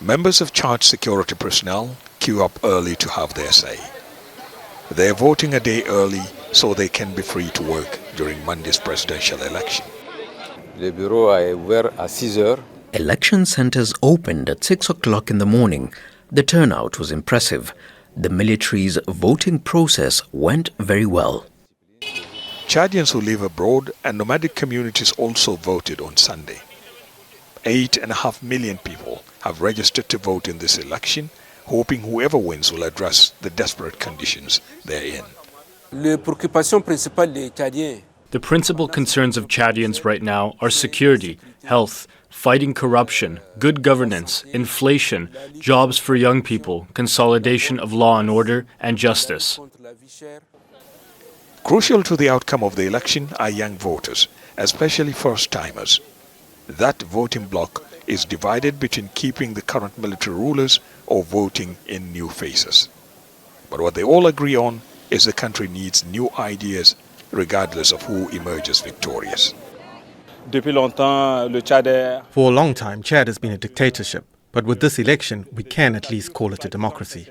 Members of Chad security personnel queue up early to have their say. They are voting a day early so they can be free to work during Monday's presidential election. Le bureau est ouvert à 6 heures. Election centres opened at 6 o'clock in the morning. The turnout was impressive. The military's voting process went very well. Chadians who live abroad and nomadic communities also voted on Sunday. 8.5 million people have registered to vote in this election, hoping whoever wins will address the desperate conditions they're in. Les préoccupations principales des Chadiens. The principal concerns of Chadians right now are security, health, fighting corruption, good governance, inflation, jobs for young people, consolidation of law and order, and justice. Crucial to the outcome of the election are young voters, especially first-timers. That voting bloc is divided between keeping the current military rulers or voting in new faces. But what they all agree on is the country needs new ideas regardless of who emerges victorious. For a long time, Chad has been a dictatorship. But with this election, we can at least call it a democracy.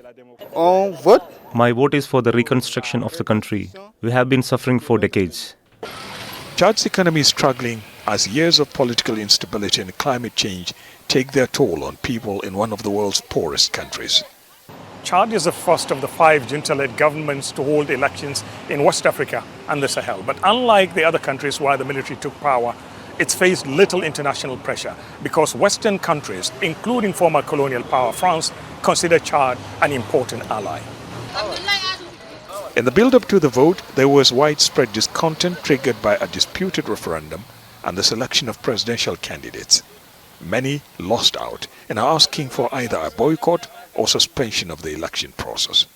My vote is for the reconstruction of the country. We have been suffering for decades. Chad's economy is struggling as years of political instability and climate change take their toll on people in one of the world's poorest countries. Chad is the first of the 5 junta-led governments to hold elections in West Africa and the Sahel. But unlike the other countries where the military took power, it's faced little international pressure because Western countries, including former colonial power France, consider Chad an important ally. In the build-up to the vote, there was widespread discontent triggered by a disputed referendum and the selection of presidential candidates. Many lost out and are asking for either a boycott or suspension of the election process.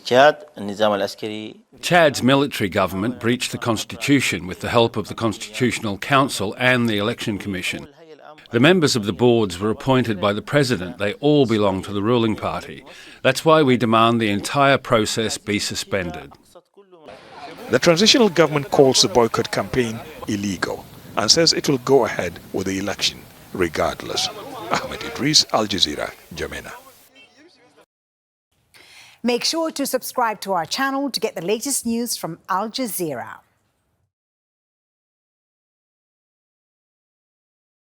Chad's military government breached the constitution with the help of the Constitutional Council and the Election Commission. The members of the boards were appointed by the president. They all belong to the ruling party. That's why we demand the entire process be suspended. The transitional government calls the boycott campaign illegal and says it will go ahead with the election regardless. Ahmed, Idris, Al Jazeera, Jamena. Make sure to subscribe to our channel to get the latest news from Al Jazeera.